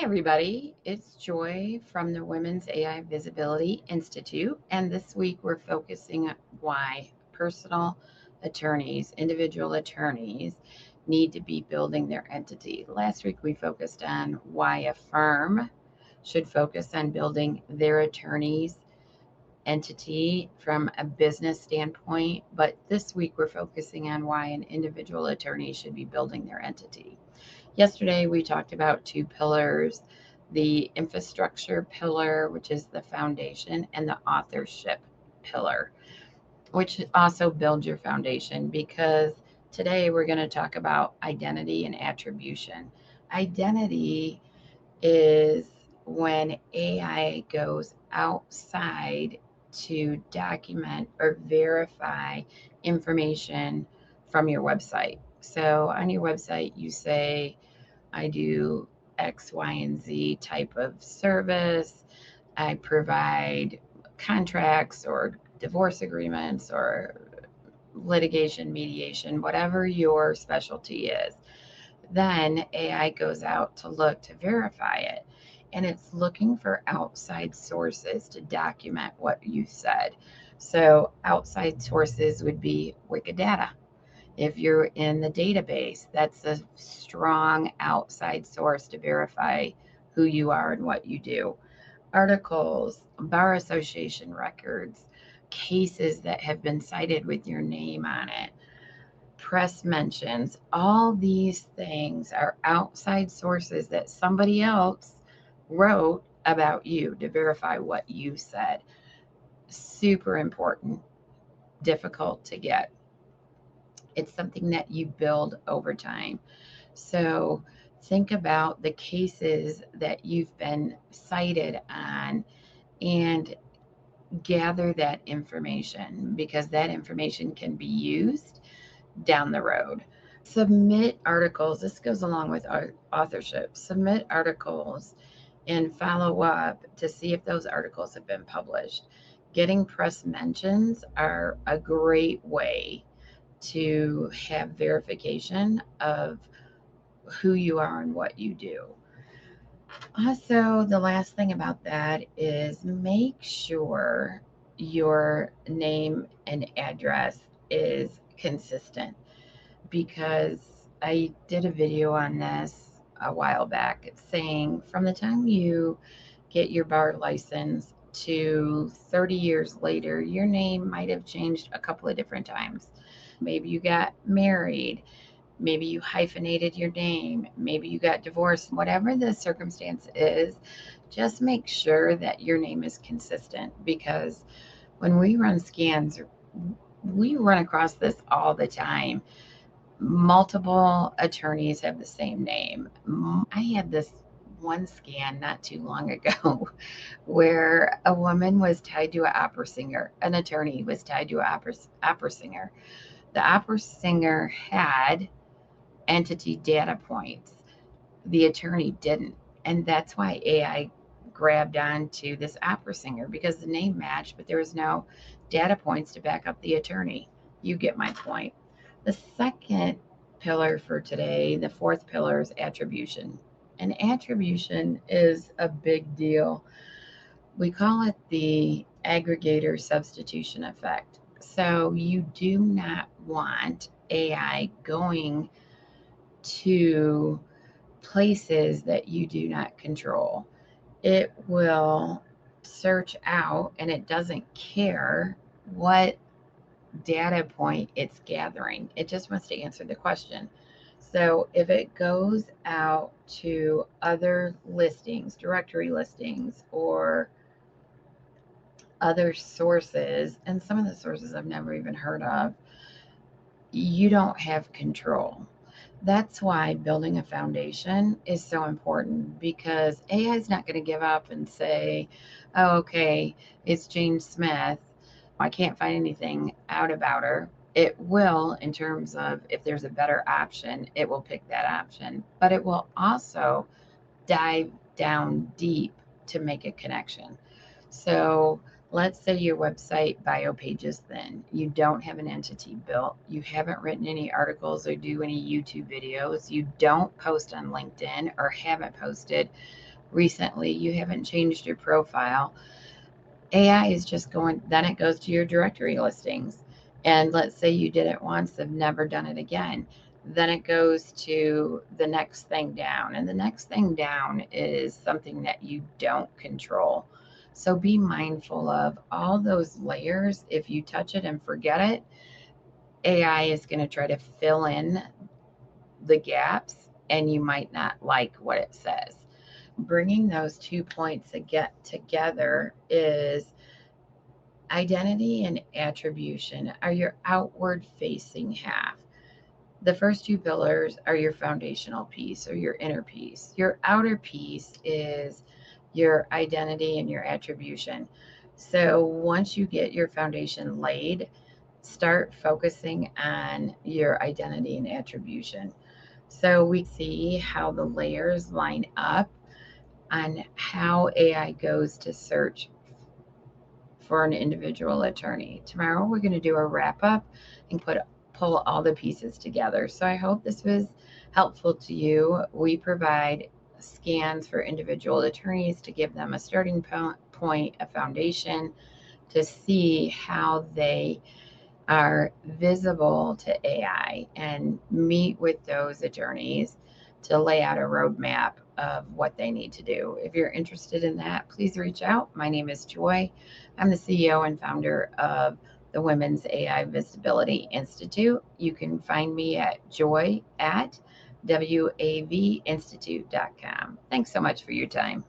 Hi, everybody. It's Joy from the Women's AI Visibility Institute. And this week we're focusing on why personal attorneys, individual attorneys, need to be building their entity. Last week we focused on why a firm should focus on building their attorney's entity from a business standpoint. But this week we're focusing on why an individual attorney should be building their entity. Yesterday, we talked about two pillars: the infrastructure pillar, which is the foundation, and the authorship pillar, which also builds your foundation. Because today we're going to talk about identity and attribution. Identity is when AI goes outside to document or verify information from your website. So on your website, you say, I do X, Y, and Z type of service. I provide contracts or divorce agreements or litigation, mediation, whatever your specialty is. Then AI goes out to look to verify it. And it's looking for outside sources to document what you said. So, outside sources would be Wikidata. If you're in the database, that's a strong outside source to verify who you are and what you do. Articles, bar association records, cases that have been cited with your name on it, press mentions, all these things are outside sources that somebody else wrote about you to verify what you said. Super important, difficult to get. It's something that you build over time. So think about the cases that you've been cited on and gather that information, because that information can be used down the road. Submit articles. This goes along with authorship. Submit articles and follow up to see if those articles have been published. Getting press mentions are a great way to have verification of who you are and what you do. Also, the last thing about that is make sure your name and address is consistent, because I did a video on this a while back saying from the time you get your bar license to 30 years later, your name might have changed a couple of different times. Maybe you got married, maybe you hyphenated your name, maybe you got divorced, whatever the circumstance is, just make sure that your name is consistent. Because when we run scans, we run across this all the time. Multiple attorneys have the same name. I had this one scan not too long ago where a woman was tied to an opera singer, an attorney was tied to an opera singer. The opera singer had entity data points, the attorney didn't. And that's why AI grabbed onto this opera singer, because the name matched, but there was no data points to back up the attorney. You get my point. The second pillar for today, the fourth pillar, is attribution. And attribution is a big deal. We call it the aggregator substitution effect. So you do not want AI going to places that you do not control. It will search out and it doesn't care what data point it's gathering. It just wants to answer the question. So if it goes out to other listings, directory listings, or other sources, and some of the sources I've never even heard of, you don't have control. That's why building a foundation is so important, because AI is not going to give up and say, oh, okay, it's Jane Smith. I can't find anything out about her. It will, in terms of if there's a better option, it will pick that option, but it will also dive down deep to make a connection. So let's say your website bio page is thin. You don't have an entity built. You haven't written any articles or do any YouTube videos. You don't post on LinkedIn or haven't posted recently, you haven't changed your profile, AI is just going, then it goes to your directory listings. And let's say you did it once, have never done it again. Then it goes to the next thing down. And the next thing down is something that you don't control. So be mindful of all those layers. If you touch it and forget it, AI is going to try to fill in the gaps and you might not like what it says. Bringing those 2 points together is identity and attribution are your outward facing half. The first two pillars are your foundational piece or your inner piece. Your outer piece is your identity and your attribution. So once you get your foundation laid, start focusing on your identity and attribution. So we see how the layers line up on how AI goes to search for an individual attorney. Tomorrow we're going to do a wrap up and pull all the pieces together. So I hope this was helpful to you. We provide scans for individual attorneys to give them a starting point, a foundation to see how they are visible to AI and meet with those attorneys to lay out a roadmap of what they need to do. If you're interested in that, please reach out. My name is Joy. I'm the CEO and founder of the Women's AI Visibility Institute. You can find me at joy at wavinstitute.com. Thanks so much for your time.